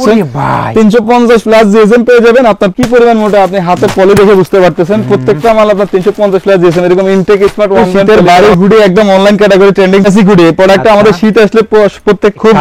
350 plus GSM পেয়ে যাবেন। আপনার কি পরিমাণ মোটা আপনি হাতে পলি দেখে বুঝতে পারতেছেন। প্রত্যেকটা মাল আপনার 350 প্লাস জিএসএম। এরকম ইনটেক স্মার্ট ওয়ান বাড়ি হুডি একদম অনলাইন ক্যাটাগরি ট্রেন্ডিং আছে হুডি। প্রোডাক্টটা আমাদের শীত আসলে প্রত্যেক খুব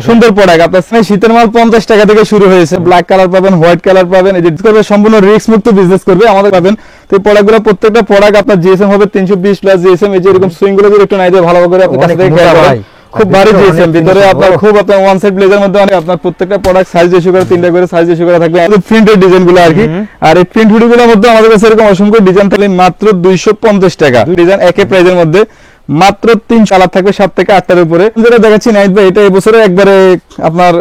সুন্দর প্রোডাক্ট। আপনার শীতের মাল 50 টাকা থেকে শুরু হয়েছে। ব্ল্যাক কালার পাবেন, হোয়াইট কালার পাবেন। এই যে করবে সম্পূর্ণ রিস্ক মুক্ত বিজনেস করবে আমাদের পাবেন। তো এই প্রোডাক্টগুলো প্রত্যেকটা প্রোডাক্ট আপনার জিএসএম হবে 320 প্লাস জিএসএম। এই যে এরকম সুইং গুলো যদি একটু নাই দিয়ে ভালো করে আপনি কাছে থেকে খেয়াল করেন, খুব ভারী জিএসএম ভিতরে আপনার খুব আপনার ওয়ান সাইড ব্লেজার মধ্যে অনেক আপনার প্রত্যেকটা প্রোডাক্ট সাইজ রেশিও করে 3টা করে সাইজ রেশিও করে থাকবে। আমাদের প্রিন্টের ডিজাইন গুলো আর কি। আর এই প্রিন্ট হুডিগুলোর মধ্যে আমাদের কাছে এরকম অসংখ্য ডিজাইন থাকলে মাত্র 250 টাকা ডিজাইন একই প্রাইজের মধ্যে মাত্র 3 কালার থাকবে 7 থেকে 8টার উপরে। যেটা দেখাচ্ছি নাইট ভাই, এটা এই বছরে একবারে আপনার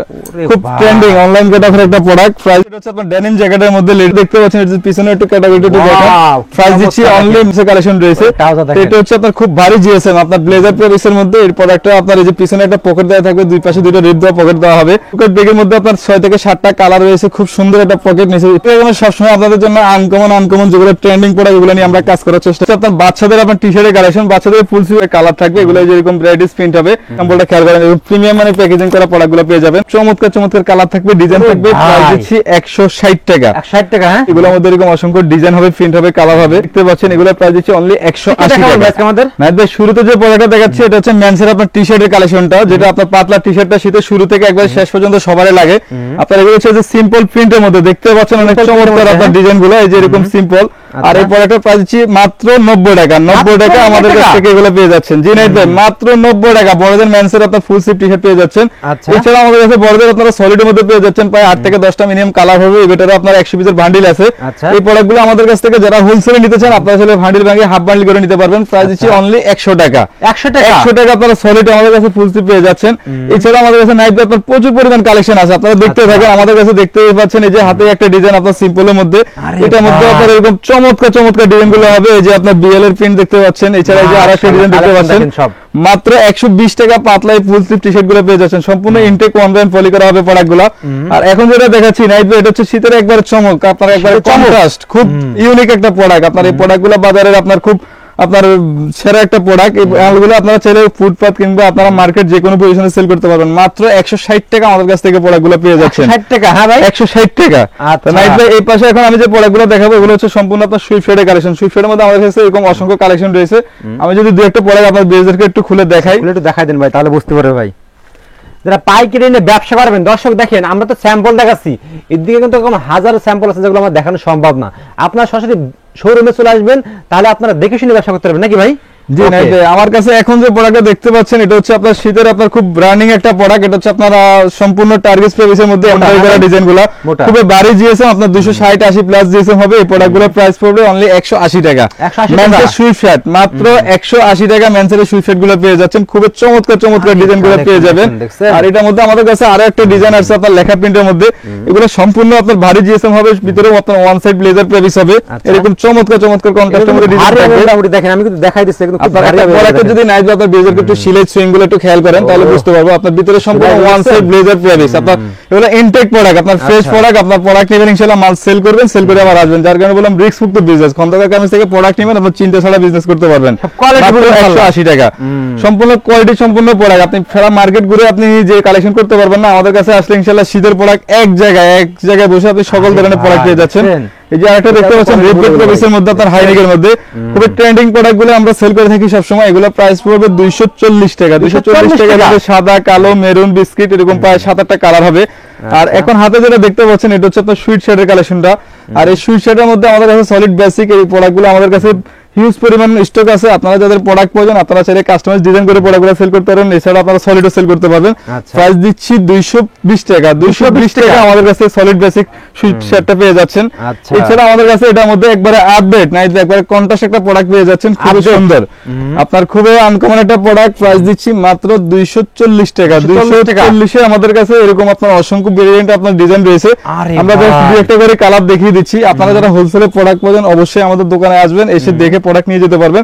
খুব ট্রেন্ডিং অনলাইন ক্যাটাগরির একটা প্রোডাক্ট। প্রাইস এটা হচ্ছে আপনার ডেনিম জ্যাকেটের মধ্যে লেট দেখতে পাচ্ছেন। এর পিছনে একটু ক্যাটাগরিটা একটু দেখেন। প্রাইস দিচ্ছি অনলি মিসে কালেকশন রয়েছে। এটা হচ্ছে আপনার খুব ভারী জিএসএম আপনার ব্লেজার প্রেসের মধ্যে। এই প্রোডাক্টটা আপনার এই যে পিছনে একটা পকেট দেওয়া থাকবে, দুই পাশে দুটো রিপ দেওয়া পকেট দেওয়া হবে। পকেট ব্যাগের মধ্যে আপনার 6 থেকে 7টা কালার রয়েছে। খুব সুন্দর একটা পকেট নিচে। এটা আমরা সবসময় আপনাদের জন্য আনকমন যেগুলো ট্রেন্ডিং প্রোডাক্ট এগুলো নিয়ে আমরা কাজ করার চেষ্টা করি। আপনার বাচ্চাদের আপনার টি-শার্টের কালেকশন, বাচ্চাদের ফুল স্লিভ কালার থাকবে। এগুলো যেরকম ব্রাইডিস প্রিন্ট হবে, স্যাম্পলটা খেয়াল করেন। প্রিমিয়াম মানে প্যাকেজিং করা প্রোডাক্টগুলো পেয়ে যাবেন। চমৎকার কালার থাকবে, ডিজাইন থাকবে। প্রাইস দিচ্ছি 160 টাকা। 160 টাকা। হ্যাঁ, এগুলোর মধ্যে এরকম অসংখ্য ডিজাইন হবে, প্রিন্ট হবে, কালার হবে। দেখতে পাচ্ছেন এগুলোর প্রাইস দিচ্ছি অনলি 180 টাকা। আমাদের নাইট ভাই শুরুতে যে প্রোডাক্টটা দেখাচ্ছি এটা হচ্ছে মেন্সের আপনার টি-শার্টের কালেকশনটা, যেটা আপনার পাতলা টি-শার্টটা শীতের শুরু থেকে একবার শেষ পর্যন্ত সবারই লাগে। আপনার এগুলো হচ্ছে যে সিম্পল প্রিন্টের মধ্যে দেখতে পাচ্ছেন অনেক চমৎকার আপনার ডিজাইনগুলো। এই যে এরকম সিম্পল। আর এই প্রোডাক্টের প্রাইস দিচ্ছি মাত্র 90 টাকা। 90 টাকা আমাদের কাছ থেকে এগুলো পেয়ে যাচ্ছেন। জি নাইট ভাই, মাত্র 90 টাকা। বড়দের মেন্সের আপনার ফুল স্লিভ টি-শার্ট পেয়ে যাচ্ছেন। এছাড়া আমাদের কাছে বড়দের আপনারা সলিডের মধ্যে পেয়ে যাচ্ছেন। প্রায় 8 থেকে 10টা মিনিমাম কালার হবে। এটারও আপনার 100 পিসের বান্ডিল আছে। এই প্রোডাক্টগুলো আমাদের কাছ থেকে যারা হোলসেলে নিতে চান আপনারা আসলে বান্ডিল ভাঙে হাফ বান্ডিল করে নিতে পারবেন। প্রাইস দিচ্ছি অনলি 100 টাকা। 100 টাকা আপনারা সলিড আমাদের কাছে ফুল স্লিভ পেয়ে যাচ্ছেন। এছাড়া আমাদের কাছে নাইট ভাই আপনার প্রচুর পরিমাণ কালেকশন আছে। আপনারা দেখতে থাকেন, আমাদের কাছে দেখতে পাচ্ছেন। এই যে হাতে একটা ডিজাইন আপনার সিম্পলের মধ্যে, এটার মধ্যে আপনার এরকম চমৎকার ডিজাইন গুলো হবে। এই যে আপনার বিএল এর প্রিন্ট দেখতে পাচ্ছেন। এছাড়া এই যে আরেকটা ডিজাইন দেখতে পাচ্ছেন। মাত্র 120 টাকা পাতলাই ফুল স্লিভ টি-শার্ট গুলো পেয়ে যাচ্ছেন। সম্পূর্ণ ইনটেক ওয়ান ব্র্যান্ড পলি করা হবে প্রোডাক্টগুলো। আর এখন যেটা দেখাচ্ছি নাইট ভাই, এটা হচ্ছে শীতের একবার চমক, আপনার একবার কন্ট্রাস্ট, খুব ইউনিক একটা প্রোডাক্ট। আপনার এই প্রোডাক্টগুলো বাজারের আপনার খুব আপনার সেরা একটা প্রোডাক্ট। এই মালগুলো আপনারা চাইলে ফুটপাত কিংবা আপনারা মার্কেট যে কোনো পজিশনে সেল করতে পারবেন। মাত্র 160 টাকা আমাদের কাছ থেকে প্রোডাক্টগুলো পেয়ে যাচ্ছেন। 160 টাকা? হ্যাঁ ভাই, 160 টাকা। তো নাইট ভাই এই পাশে এখন আমি যে প্রোডাক্টগুলো দেখাবো এগুলো হচ্ছে সম্পূর্ণ আপনার সুইফটের কালেকশন। সুইফটের মধ্যে আমাদের কাছে এরকম অসংখ্য কালেকশন রয়েছে। আমি যদি দুই একটা প্রোডাক্ট আপনাদের বেজদেরকে একটু খুলে দেখাই, একটু দেখাই দেন ভাই, তাহলে বুঝতে পারবে ভাই। যারা পাইকারি নিয়ে ব্যবসা করবেন, দর্শক দেখেন আমরা তো স্যাম্পল দেখাচ্ছি, এদিকে কিন্তু এরকম হাজারো স্যাম্পল আছে যেগুলো আমার দেখানো সম্ভব না। আপনারা সরাসরি শোরুমে চলে আসবেন, তাহলে আপনারা দেখে শুনে ব্যবসা করতে পারবেন, নাকি ভাই? জি নাইট ভাই, আমার কাছে এখন যে প্রোডাক্টটা দেখতে পাচ্ছেন এটা হচ্ছে আপনার শীতের আপনার খুব রানিং একটা প্রোডাক্ট। এটা হচ্ছে আপনার সম্পূর্ণ টার্গেট স্পেসের মধ্যে এমব্রয়ডারি করা ডিজাইনগুলো, খুব ভারী জিএসএম আপনার 260-80 প্লাস জিএসএম হবে। এই প্রোডাক্টগুলোর প্রাইস পড়বে অনলি 180 টাকা। মেন্সের সুইফট শার্ট মাত্র 180 টাকা। মেন্সের সুইফট শার্ট গুলো পেয়ে যাচ্ছেন, খুব চমৎকার ডিজাইনগুলো পেয়ে যাবেন। আর এটার মধ্যে আমাদের কাছে আরো একটা ডিজাইন আছে আপনার লেখা প্রিন্টের মধ্যে। এগুলো সম্পূর্ণ আপনার ভারী জিএসএম হবে, ভিতরেও আপনার ওয়ান সাইড ব্লেজার প্রেভিস হবে। এরকম চমৎকার কন্ট্রাস্টের মধ্যে ডিজাইন থাকবে। দেখেন আমি কিন্তু দেখাই দিচ্ছি, যদি নাইট আপনার ব্লেজারকে একটু সিলাই সুইং গুলো একটু খেয়াল করেন তাহলে বুঝতে পারবো। আপনার ভিতরে সম্পূর্ণ ওয়ান সাইড ব্লেজার প্রেভিস। আপনার এগুলো ইনটেক প্রোডাক্ট, আপনার ফ্রেশ প্রোডাক্ট। আপনার প্রোডাক্ট নেবেন ইনশাআল্লাহ, মাল সেল করবেন, সেল করে আবার আসবেন। যার কারণে বললাম রিস্ক মুক্ত বিজনেস। খন্দকার কামিজ থেকে প্রোডাক্ট নেবেন, আপনার চিন্তা ছাড়া বিজনেস করতে পারবেন। কোয়ালিটি 180 টাকা, সম্পূর্ণ কোয়ালিটি সম্পূর্ণ প্রোডাক্ট। আপনি সারা মার্কেট ঘুরে আপনি যে কালেকশন করতে পারবেন না, আমাদের কাছে আসলে ইনশাআল্লাহ শীতের প্রোডাক্ট এক জায়গায় বসে আপনি সকল ধরনের প্রোডাক্ট পেয়ে যাচ্ছেন। এই যে আরেকটা দেখতে পাচ্ছেন রেড প্রেভিসের মধ্যে আপনার হাইনেকের মধ্যে খুব ট্রেন্ডিং প্রোডাক্টগুলো আমরা সেল করে থাকি সব সময়। এগুলো প্রাইস পড়বে 240 টাকা। 240 টাকা সাদা, কালো, মেরুন, বিস্কিট এরকম প্রায় 7-8টা কালার হবে। আর এখন হাতে যেটা দেখতে পাচ্ছেন এটা হচ্ছে আপনার সুইট শার্টের কালেকশনটা। আর এই সুইট শার্টের মধ্যে আমাদের কাছে সলিড বেসিক এই প্রোডাক্টগুলো আমাদের কাছে হিউজ পরিমাণ স্টক আছে। আপনারা যাদের প্রোডাক্ট প্রয়োজন আপনারা চাইলে কাস্টমাইজ ডিজাইন করে প্রোডাক্টগুলো সেল করতে পারেন। এছাড়া আপনারা সলিডও সেল করতে পারবেন। প্রাইস দিচ্ছি 220 টাকা। 220 টাকা আমাদের কাছে সলিড বেসিক সুইট শার্টটা পেয়ে যাচ্ছেন। এছাড়া আমাদের কাছে এটার মধ্যে একবারে আপডেট নাই, একবারে কন্ট্রাস্ট একটা প্রোডাক্ট পেয়ে যাচ্ছেন, খুব সুন্দর। আপনার খুবই আনকমন একটা প্রোডাক্ট। প্রাইস দিচ্ছি মাত্র 240 টাকা। 240 এ আমাদের কাছে এরকম আপনার অসংখ্য ভেরিয়েন্ট আপনার ডিজাইন রয়েছে। আমরা জাস্ট দুই একটা করে কালার দেখিয়ে দিচ্ছি। আপনারা যারা হোলসেলে প্রোডাক্ট প্রয়োজন অবশ্যই আমাদের দোকানে আসবেন, এসে দেখে প্রোডাক্ট নিয়ে যেতে পারবেন।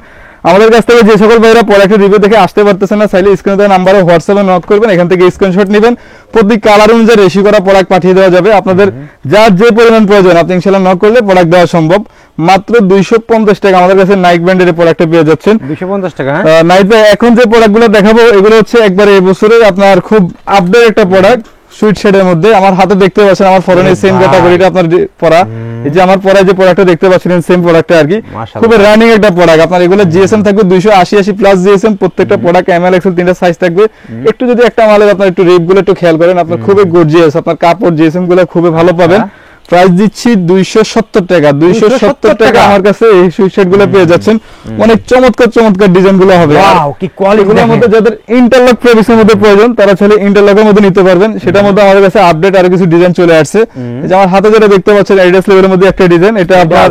আমাদের কাছ থেকে যে সকল ভাইরা প্রোডাক্টের রিভিউ দেখে আসতে পারতেছেন না, চাইলে স্ক্রিনে দেওয়া নাম্বারে হোয়াটসঅ্যাপে নক করবেন, এখান থেকে স্ক্রিনশট নেবেন। প্রতি কালার অনুযায়ী রেশি করা প্রোডাক্ট পাঠিয়ে দেওয়া যাবে। আপনাদের যার যে পরিমাণ প্রয়োজন আপনি ইনশাআল্লাহ নক করলে প্রোডাক্ট দেওয়া সম্ভব। মাত্র 250 টাকা আমাদের কাছে নাইক ব্র্যান্ডের প্রোডাক্টে পেয়ে যাচ্ছেন। 250 টাকা। নাইক ভাই এখন যে প্রোডাক্টগুলো দেখাবো এগুলো হচ্ছে একবারে এই বছরের আপনার খুব আপডেট একটা প্রোডাক্ট। সুইট শেডের মধ্যে আমার হাতে দেখতে পাচ্ছেন আমার ফরেনের সেম ক্যাটাগরিটা আপনার পরা, এই যে আমার পরা যে প্রোডাক্টটা দেখতে পাচ্ছেন সেম প্রোডাক্টটা আর কি, খুব রানিং একটা প্রোডাক্ট। আপনার এগুলো জিএসএম থাকবে 280 প্লাস জিএসএম, প্রত্যেকটা প্রোডাক্ট এমএল এক্সেল তিনটা সাইজ থাকবে। একটু যদি একটা মালের আপনার একটু রেপ গুলো একটু খেয়াল করেন, আপনার খুবই গর্জিয়াস, আপনার কাপড় জিএসএম গুলো খুবই ভালো পাবেন। প্রাইস দিচ্ছি 270 টাকা। 270 টাকা আমার কাছে এই সুইট শেড গুলো পেয়ে যাচ্ছেন। অনেক চমৎকার চমৎকার ডিজাইন গুলো হবে। ওয়াও কি কোয়ালিটি! এগুলোর মধ্যে যাদের ইন্টারলক ফেব্রিক্সের মধ্যে প্রয়োজন তারা চাইলে ইন্টারলকের মধ্যে নিতে পারবেন। সেটার মধ্যে আমাদের কাছে আপডেট আরো কিছু ডিজাইন চলে আসছে। এই যে আমার হাতে যেটা দেখতে পাচ্ছেন অ্যাডিডাস লেভেলের মধ্যে একটা ডিজাইন, এটা আপনার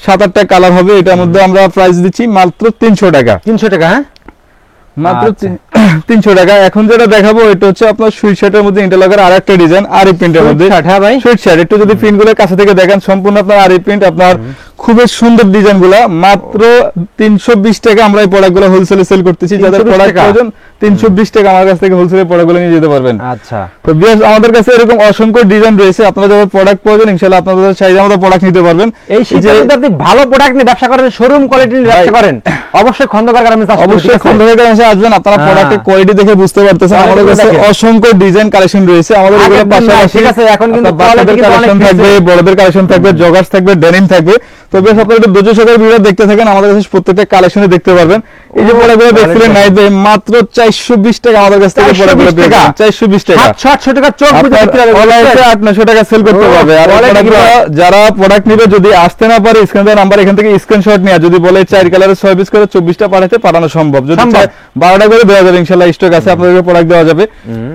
7-8টা কালার হবে। এটার মধ্যে আমরা প্রাইস দিচ্ছি মাত্র 300 টাকা। 300 টাকা? হ্যাঁ, মাত্র 300 টাকা। এখন যেটা দেখাবো এটা হচ্ছে আপনার সুইট শার্টের মধ্যে ইন্টারলকের আরেকটা ডিজাইন আরি প্রিন্টের মধ্যে। হ্যাঁ ভাই, সুইট শার্ট একটু যদি প্রিন্টগুলো কাছে থেকে দেখেন সম্পূর্ণ আপনার আরি প্রিন্ট, আপনার খুবই সুন্দর ডিজাইনগুলো। মাত্র 320 টাকা আমরা এই প্রোডাক্টগুলো হোলসেলে সেল করতেছি। যাদের প্রোডাক্ট প্রয়োজন 320 টাকা আমার কাছ থেকে হোলসেলে প্রোডাক্টগুলো নিয়ে যেতে পারবেন। আচ্ছা, তো বিয়াস আমাদের কাছে এরকম অসংখ্য ডিজাইন রয়েছে, আপনারা যাদের প্রোডাক্ট প্রয়োজন ইনশাআল্লাহ আপনাদের চাহিদা মতো প্রোডাক্ট নিতে পারবেন। এই শীতের মধ্যে আপনি ভালো প্রোডাক্ট নিয়ে ব্যবসা করেন, শোরুম কোয়ালিটি নিয়ে ব্যবসা করেন, অবশ্যই খন্দকার গার্মেন্টস আসবেন। অবশ্যই খন্দকার গার্মেন্টসে আসবেন, আপনারা প্রোডাক্টের কোয়ালিটি দেখে বুঝতে পারতেছেন। আমাদের কাছে অসংখ্য ডিজাইন কালেকশন রয়েছে। আমাদের এগুলো পাশাপাশি ঠিক আছে, এখন কিন্তু বাচ্চাদের কালেকশন থাকবে, বড়দের কালেকশন থাকবে, জগার্স থাকবে, ডেনিম থাকবে। তো বেশ আপনারা একটু ধৈর্য সহকারে ভিডিও দেখতে থাকেন, আমাদের কাছে প্রত্যেকটা কালেকশনে দেখতে পারবেন। এই যে প্রোডাক্টগুলো দেখছিলেন নাইট ভাই, মাত্র 420 টাকা আমাদের কাছ থেকে প্রোডাক্টগুলো পেয়ে যাবেন। 420 টাকা, 700 টাকা চোখ বুঝে বিক্রি হবে, অনলাইনে 800 টাকা সেল করতে পারবে। আর যারা প্রোডাক্ট নিবে যদি আসতে না পারে স্ক্রিনে দেওয়া নাম্বার এখান থেকে স্ক্রিনশট নিয়ে যদি বলে 4 কালারের 6 পিস করে 24টা পাঠাতে পাঠানো সম্ভব। যদি 12টা করে দেওয়া যাবে ইনশাআল্লাহ, স্টক আছে, আপনাদের প্রোডাক্ট দেওয়া যাবে।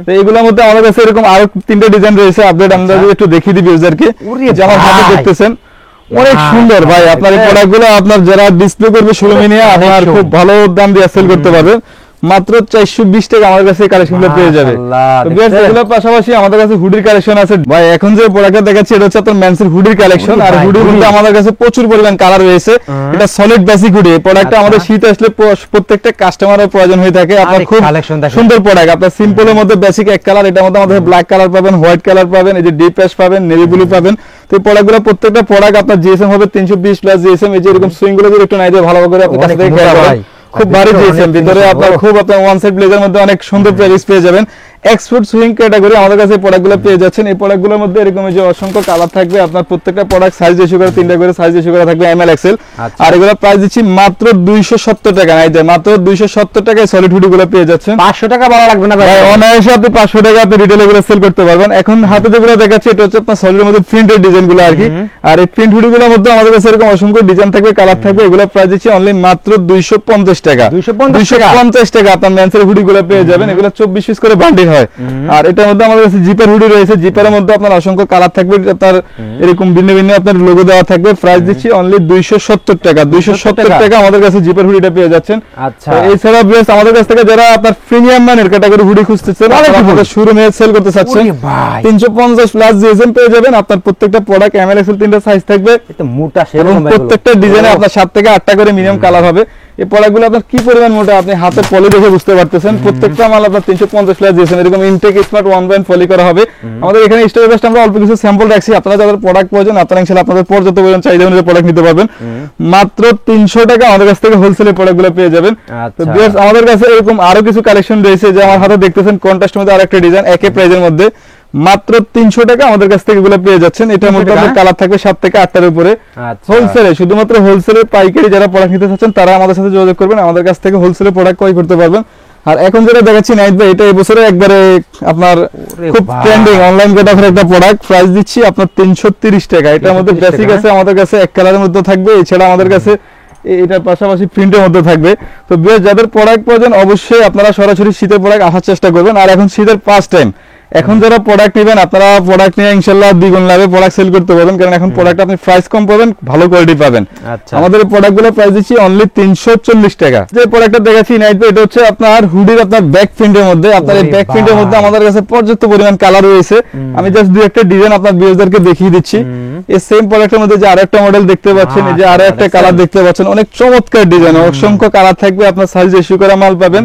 তো এইগুলোর মধ্যে আমাদের কাছে এরকম আরো 3টা ডিজাইন রয়েছে আপডেট, আমরা যদি একটু দেখিয়ে দিই ইউজারকে। যে আমার হাতে দেখতেছেন অনেক সুন্দর ভাই, আপনার এই প্রোডাক্টগুলো আপনার যারা ডিসপ্লে করবে শোরুমে নিয়ে আপনার খুব ভালো দাম দিয়ে সেল করতে পারবেন। মাত্র 420 টাকা আমার কাছে কালেকশনগুলো পেয়ে যাবে। তো বিয়ার্স এগুলোর পাশাপাশি আমাদের কাছে হুডির কালেকশন আছে ভাই। এখন যে প্রোডাক্টটা দেখাচ্ছি এটা হচ্ছে আপনার মেন্সের হুডির কালেকশন। আর হুডির মধ্যে আমাদের কাছে প্রচুর পরিমাণ কালার রয়েছে। এটা সলিড বেসিক হুডি। এই প্রোডাক্টটা আমাদের শীত আসলে প্রত্যেকটা কাস্টমারের প্রয়োজন হয়ে থাকে। আপনার খুব সুন্দর প্রোডাক্ট, আপনার সিম্পলের মধ্যে বেসিক এক কালার, এটার মধ্যে আমাদের ব্ল্যাক কালার পাবেন, হোয়াইট কালার পাবেন, এই যে ডিপ অ্যাশ পাবেন, নেভি ব্লু পাবেন। তো এই প্রোডাক্টগুলো প্রত্যেকটা প্রোডাক্ট আপনার জিএসএম হবে 320 প্লাস জিএসএম। এই যে এরকম সুইং গুলো যদি একটু নাই দিয়ে ভালো করে আপনি কাছে থেকে খেয়াল করেন, খুব ভারী জিএসএম, ভিতরে আপনার খুব আপনার ওয়ান সাইড ব্লেজার মধ্যে অনেক সুন্দর প্রাইস পেয়ে যাবেন। এক্সপোর্ট সুইং ক্যাটাগরি আমাদের কাছে প্রোডাক্টগুলো পেয়ে যাচ্ছেন। এই প্রোডাক্টগুলোর মধ্যে এরকম যে অসংখ্য কালার থাকবে, আপনার প্রত্যেকটা প্রোডাক্ট সাইজ রেশিও করে 3টা করে সাইজ রেশিও করে থাকবে এমএল এক্সেল। আর এগুলো প্রাইস দিচ্ছি মাত্র 270 টাকা। নাই দেয় মাত্র 270 টাকায় সলিড হুডিগুলো পেয়ে যাচ্ছেন। 500 টাকা বলা লাগবে না ভাই, অনায়াসে আপনি 500 টাকা আপনি রিটেলে গুলো সেল করতে পারবেন। এখন হাতে যেগুলো দেখাচ্ছি এটা হচ্ছে আপনার সলিডের মধ্যে প্রিন্টেড ডিজাইনগুলো আর কি। আর এই প্রিন্ট হুডিগুলোর মধ্যে আমাদের কাছে এরকম অসংখ্য ডিজাইন থাকবে, কালার থাকবে। এগুলো প্রাইস দিচ্ছি অনলি মাত্র 250 টাকা। 250 টাকা আপনার মেন্সের হুডিগুলো পেয়ে যাবেন। এগুলো 24 পিস করে বান্ডিল হয়। আর এটার মধ্যে আমাদের কাছে জিপার হুডি রয়েছে। জিপারের মধ্যে আপনার অসংখ্য কালার থাকবে, আপনার এরকম ভিন্ন ভিন্ন আপনার লোগো দেওয়া থাকবে। প্রাইস দিচ্ছি অনলি 270 টাকা। 270 টাকা আমাদের কাছে জিপার হুডিটা পেয়ে যাচ্ছেন। আচ্ছা, এছাড়া বেশ আমাদের কাছ থেকে যারা আপনার প্রিমিয়াম মানের ক্যাটাগরি হুডি খুঁজতেছেন, আমাদের শোরুমে সেল করতে চাচ্ছেন, 350 প্লাস জিএসএম পেয়ে যাবেন। আপনার প্রত্যেকটা প্রোডাক্ট এমএল এক্সেল 3টা সাইজ থাকবে, এটা মোটা এবং প্রত্যেকটা ডিজাইনে আপনার 7 থেকে 8টা করে মিনিমাম কালার হবে। এই প্রোডাক্টগুলো আপনার কি পরিমাণ মোটা আপনি হাতে পলি দেখে বুঝতে পারতেছেন। প্রত্যেকটা মাল আপনার 350 প্লাস জিএসএম, এরকম ইনটেক স্মার্ট 1 পলি করা হবে। আমাদের এখানে স্টোরে বেস্ট আমরা অল্প কিছু স্যাম্পল রাখছি, আপনারা যাদের প্রোডাক্ট প্রয়োজন আপনারা ইনশাআল্লাহ আপনাদের পর্যাপ্ত পরিমাণ চাহিদা অনুযায়ী প্রোডাক্ট নিতে পারবেন। মাত্র 300 টাকা আমাদের কাছ থেকে হোলসেলে প্রোডাক্টগুলো পেয়ে যাবেন। তো ভিউয়ার্স আমাদের কাছে এরকম আরো কিছু কালেকশন রয়েছে, যে আমার হাতে দেখতেছেন কন্ট্রাস্টের মধ্যে আরেকটা ডিজাইন একই প্রাইজের মধ্যে। মাত্র 300 টাকা আমাদের কাছ থেকে এগুলো পেয়ে যাচ্ছেন। এটার মধ্যে আপনার কালার থাকবে 7 থেকে 8টার উপরে। হোলসেলে, শুধুমাত্র হোলসেলে পাইকারি যারা প্রোডাক্ট নিতে চাচ্ছেন তারা আমাদের সাথে যোগাযোগ করবেন, আমাদের কাছ থেকে হোলসেলে প্রোডাক্ট ক্রয় করতে পারবেন। আর এখন যেটা দেখাচ্ছি নাইট ভাই, এটা এবছরে একবারে আপনার খুব ট্রেন্ডিং অনলাইন ক্যাটাগরির একটা প্রোডাক্ট। প্রাইস দিচ্ছি আপনার 330 টাকা। এটার মধ্যে বেসিক আছে আমাদের কাছে এক কালারের মধ্যে থাকবে, এছাড়া আমাদের কাছে এটার পাশাপাশি প্রিন্টের মধ্যে থাকবে। তো বেশ যাদের প্রোডাক্ট প্রয়োজন অবশ্যই আপনারা সরাসরি শীতের প্রোডাক্ট আসার চেষ্টা করবেন। আর এখন শীতের ফার্স্ট টাইম, এখন যারা প্রোডাক্ট নেবেন আপনারা প্রোডাক্ট নিয়ে ইনশাআল্লাহ দ্বিগুণ লাভে প্রোডাক্ট সেল করতে পারবেন, কারণ এখন প্রোডাক্ট আপনি প্রাইস কম পাবেন, ভালো কোয়ালিটি পাবেন। আমাদের এই প্রোডাক্টগুলো প্রাইস দিচ্ছি অনলি 340 টাকা। যে প্রোডাক্টটা দেখাচ্ছি নাইট ভাই, এটা হচ্ছে আপনার হুডির আপনার ব্যাক প্রিন্টের মধ্যে। আপনার এই ব্যাক প্রিন্টের মধ্যে আমাদের কাছে পর্যাপ্ত পরিমাণ কালার রয়েছে। আমি জাস্ট দুই একটা ডিজাইন আপনার ভিউয়ারদেরকে দেখিয়ে দিচ্ছি। এই সেম প্রোডাক্টের মধ্যে যে আরেকটা মডেল দেখতে পাচ্ছেন, এই যে আরো একটা কালার দেখতে পাচ্ছেন, অনেক চমৎকার ডিজাইন, অসংখ্য কালার থাকবে, আপনার সাইজ রেশিও করা মাল পাবেন।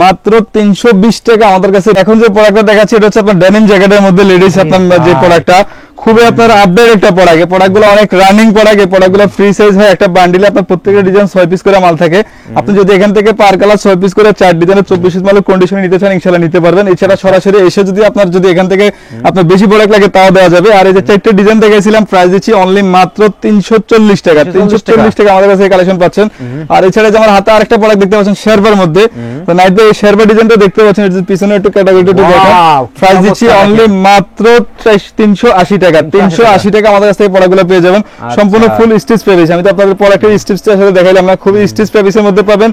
মাত্র 320 টাকা আমাদের কাছে। এখন যে প্রোডাক্টটা দেখাচ্ছি এটা হচ্ছে আপনার ডেনিম জ্যাকেটের মধ্যে লেডিস আপনার যে প্রোডাক্টটা খুবই আপনার আপডেট একটা প্রোডাক্ট। এই প্রোডাক্টগুলো অনেক রানিং প্রোডাক্ট। এই প্রোডাক্টগুলো ফ্রি সাইজ হয়, একটা বান্ডিলে আপনার প্রত্যেকটা ডিজাইন 6 পিস করে মাল থাকে। আপনি যদি এখান থেকে পার কালার 6 পিস করে 4 ডিজাইনের 24 পিস মাল কন্ডিশনে নিতে চান ইনশাআল্লাহ নিতে পারবেন। এছাড়া সরাসরি এসে যদি এখান থেকে আপনার বেশি প্রোডাক্ট লাগে তাও দেওয়া যাবে। আর এই যে 4টা ডিজাইন দেখাইছিলাম প্রাইস দিচ্ছি অনলি মাত্র 340 টাকা। 340 টাকা আমাদের কাছে কালেকশন পাচ্ছেন। আর এছাড়া যে আমার হাতে আরেকটা প্রোডাক্ট দেখতে পাচ্ছেন শেরবার মধ্যে, তো নাইট ভাই এই শেরবার ডিজাইনটা দেখতে পাচ্ছেন, এর পিছনে একটু ক্যাটাগরিটা একটু দেখেন। প্রাইস দিচ্ছি অনলি মাত্র 380 টাকা। 380 টাকা আমাদের কাছ থেকে প্রোডাক্টগুলো পেয়ে যাবেন সম্পূর্ণ ফুল স্টিচ ফেব্রিক। আমি তো আপনাদের প্রোডাক্টের স্টিচটা সাথে দেখাইলাম না, খুবই স্টিচ ফেব্রিক্সের মধ্যে পাবেন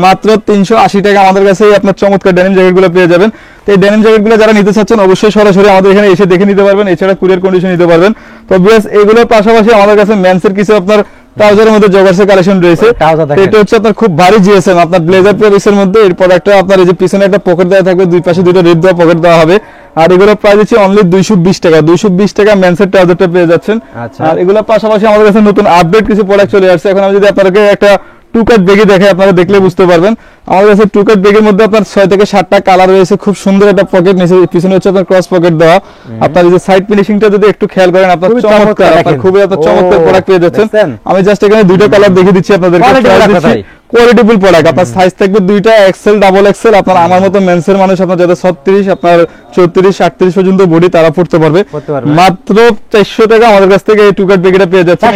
মাত্র 380 টাকা। আমাদের কাছে আপনার চমৎকার ডেনিম জ্যাকেটগুলো পেয়ে যাবেন। তো এই ডেনিম জ্যাকেটগুলো যারা নিতে চাচ্ছেন অবশ্যই সরাসরি আমাদের এখানে এসে দেখে নিতে পারবেন। এছাড়া কুরিয়ার কন্ডিশন নিতে পারবেন। তো বিয়াস এগুলোর পাশাপাশি আমাদের কাছে মেন্সের কিছু আপনার ট্রাউজারের মধ্যে জগার্সের কালেকশন রয়েছে। এটা হচ্ছে আপনার খুব ভারী জিএসএম, আপনার ব্লেজার ফেব্রিক্সের মধ্যে। এই প্রোডাক্টটা আপনার এই যে পিছনে একটা পকেট দেওয়া থাকবে, দুই পাশে দুটো রিপ দেওয়া পকেট দেওয়া হবে। আর এগুলো প্রাইস হচ্ছে অনলি 220 টাকা। 220 টাকা মেন্সের ট্রাউজারটা পেয়ে যাচ্ছেন। আর এগুলোর পাশাপাশি আমাদের কাছে নতুন আপডেট কিছু প্রোডাক্ট চলে আসছে। এখন আমি যদি আপনাদেরকে একটা টু কাট ব্যাগে দেখাই, আপনারা দেখলে বুঝতে পারবেন। আমাদের কাছে টু কাট ব্যাগের মধ্যে আপনার 6 থেকে 7টা কালার রয়েছে। খুব সুন্দর একটা পকেট নিচে, পিছনে হচ্ছে আপনার ক্রস পকেট দেওয়া। আপনার এই যে সাইড ফিনিশিংটা যদি একটু খেয়াল করেন, আপনার চমৎকার, আপনার খুবই একটা চমৎকার প্রোডাক্ট পেয়ে যাচ্ছেন। আমি জাস্ট এখানে দুইটা কালার দেখিয়ে দিচ্ছি আপনাদেরকে। কোয়ালিটিফুল প্রোডাক্ট, আপনার সাইজ থাকবে দুইটা, এক্সেল ডাবল এক্সেল। আপনার আমার মতো মেন্সের মানুষ, আপনার যাদের 36 আপনার 34 38 পর্যন্ত বডি, তারা পড়তে পারবে। মাত্র 400 টাকা আমাদের কাছ থেকে এই টু কাট ব্যাগটা পেয়ে যাচ্ছেন।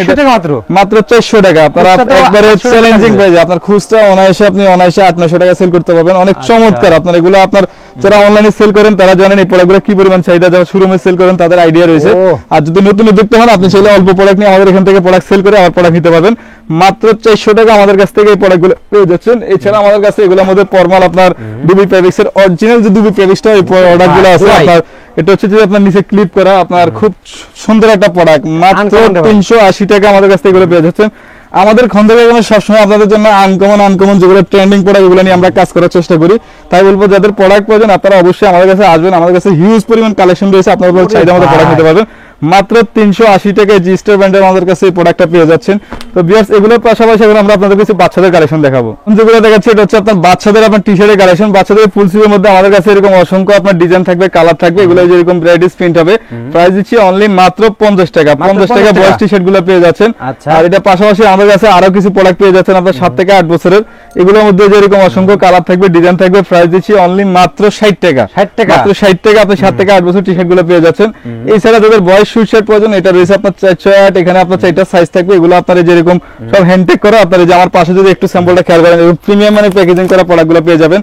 মাত্র 400 টাকা। আপনারা একবারে চ্যালেঞ্জিং প্রাইস, আপনার খুচরা অনায়াসে আপনি অনায়াসে 800 টাকা সেল করতে পারবেন। অনেক চমৎকার। আপনার এগুলো আপনার যারা অনলাইনে সেল করেন তারা জানেন এই প্রোডাক্টগুলো কি পরিমাণ চাহিদা, যারা শোরুমে সেল করেন তাদের আইডিয়া রয়েছে। আর যদি নতুন উদ্যোক্তা হন, আপনি চাইলে অল্প প্রোডাক্ট নিয়ে আমাদের এখান থেকে প্রোডাক্ট সেল করে আবার প্রোডাক্ট নিতে পারবেন। মাত্র 400 টাকা আমাদের কাছ থেকে এই প্রোডাক্টগুলো পেয়ে যাচ্ছেন। এছাড়া আমাদের কাছে এগুলোর মধ্যে ফরমাল আপনার দুবি ফেব্রিক্সের অরিজিনাল যে দুবি ফেব্রিক্সটা এই প্রোডাক্টগুলো আছে আপনার, এটা হচ্ছে যে আপনার নিচে ক্লিপ করা, আপনার খুব সুন্দর একটা প্রোডাক্ট। মাত্র 380 টাকা আমাদের কাছ থেকে এগুলো পেয়ে যাচ্ছেন। আমাদের খন্দকার সবসময় আপনাদের জন্য আনকমন যেগুলো ট্রেন্ডিং প্রোডাক্ট এগুলো নিয়ে আমরা কাজ করার চেষ্টা করি। তাই বলবো যাদের প্রোডাক্ট প্রয়োজন আপনারা অবশ্যই আমাদের কাছে আসবেন। আমাদের কাছে হিউজ পরিমাণ কালেকশন রয়েছে, আপনারা চাহিদা মতো প্রোডাক্ট নিতে পারবেন। মাত্র 380 টাকায় জি স্টার ব্র্যান্ডের আমাদের কাছে এই প্রোডাক্টটা পেয়ে যাচ্ছেন। তো ভিউয়ার্স এগুলোর পাশাপাশি এখন আমরা আপনাদের কাছে বাচ্চাদের কালেকশন দেখাবো। যেগুলো দেখাচ্ছি এটা হচ্ছে আপনার বাচ্চাদের আপনার টি-শার্টের কালেকশন। বাচ্চাদের ফুল স্লিভের মধ্যে আমাদের কাছে এরকম অসংখ্য আপনার ডিজাইন থাকবে, কালার থাকবে। এগুলো যেরকম ভ্যারাইটিস প্রিন্ট হবে। প্রাইস দিচ্ছি অনলি মাত্র 50 টাকা। 50 টাকা বয়স টি-শার্ট গুলো পেয়ে যাচ্ছেন। আর এটা পাশাপাশি আমাদের কাছে আরো কিছু প্রোডাক্ট পেয়ে যাচ্ছেন আপনার 7 থেকে 8 বছরের। এগুলোর মধ্যে যেরকম অসংখ্য কালার থাকবে, ডিজাইন থাকবে। প্রাইস দিচ্ছি অনলি মাত্র 60 টাকা। মাত্র 60 টাকা আপনি 7 থেকে 8 বছর টি-শার্ট গুলো পেয়ে যাচ্ছেন। এছাড়া যাদের বয়স সুইট শার্ট প্রয়োজন, এটা রয়েছে আপনার 408। এখানে আপনার 4টা সাইজ থাকবে। এগুলো আপনার যেরকম সব হ্যান্ডটেক করা, আপনার যে আমার পাশে যদি একটু স্যাম্পলটা খেয়াল করেন, এরকম প্রিমিয়াম মানে প্যাকেজিং করা প্রোডাক্টগুলো পেয়ে যাবেন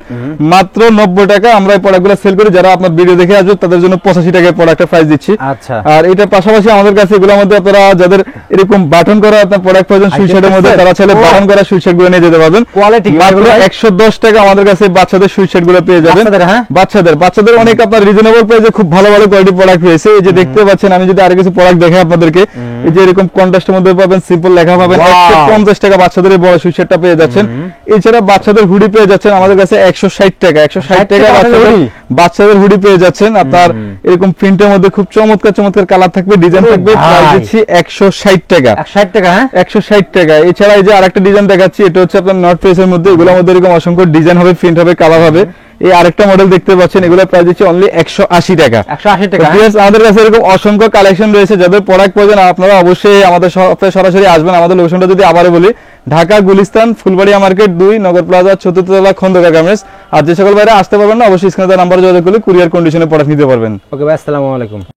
মাত্র 90 টাকা। আমরা এই প্রোডাক্টগুলো সেল করি, যারা আপনার ভিডিও দেখে আসবে তাদের জন্য 85 টাকায় প্রোডাক্টের প্রাইস দিচ্ছি। আর এটার পাশাপাশি আমাদের কাছে এগুলোর মধ্যে আপনারা যাদের এরকম বাটন করা আপনার প্রোডাক্ট প্রয়োজন সুইট শার্টের মধ্যে, তারা চাইলে বাটন করা সুইট শার্ট গুলো নিয়ে যেতে পারবেন। কোয়ালিটি মাত্র 110 টাকা আমাদের কাছে বাচ্চাদের সুইট শার্ট গুলো পেয়ে যাবেন। বাচ্চাদের অনেক আপনার রিজনেবল প্রাইসে খুব ভালো ভালো কোয়ালিটি প্রোডাক্ট রয়েছে। এই যে দেখতে পাচ্ছেন, আমি যদি আরো কিছু প্রোডাক্ট দেখাই আপনাদেরকে, এই যে এরকম কন্ট্রাস্টের মধ্যে পাবেন, সিম্পল লেখা পাবেন। 150 টাকা বাচ্চাদের এই বড় সুইট শার্টটা পেয়ে যাচ্ছেন। এছাড়া বাচ্চাদের হুডি পেয়ে যাচ্ছেন আমাদের কাছে 160 টাকা। 160 টাকা বাচ্চাদের হুডি পেয়ে যাচ্ছেন। আপনার এরকম প্রিন্টের মধ্যে খুব চমৎকার কালার থাকবে, ডিজাইন থাকবে। প্রাইস দিচ্ছি 160 টাকা। 160 টাকা, হ্যাঁ 160 টাকা। এছাড়া এই যে আরেকটা ডিজাইন দেখাচ্ছি, এটা হচ্ছে আপনার নর্থ ফেসের মধ্যে। এগুলোর মধ্যে এরকম অসংখ্য ডিজাইন হবে, প্রিন্ট হবে, কালার হবে। এই আরেকটা মডেল দেখতে পাচ্ছেন, এগুলো প্রাইস দিচ্ছি অনলি 180 টাকা। 180 টাকা। আমাদের কাছে এরকম অসংখ্য কালেকশন রয়েছে। যাদের প্রোডাক্ট প্রয়োজন আপনারা অবশ্যই আমাদের শপে সরাসরি আসবেন। আমাদের লোকেশনটা যদি আবারও বলি, ঢাকা গুলিস্তান ফুলবাড়িয়া মার্কেট 2 নগর প্লাজা 4th তলা খন্দকার গার্মেন্টস। আর যে সকল বাইরে আসতে পারবেন না, অবশ্যই স্ক্রিনে দেওয়া নাম্বারে যোগাযোগ করলে কুরিয়ার কন্ডিশনে প্রোডাক্ট নিতে পারবেন। ওকে ভাই, আসসালামু আলাইকুম।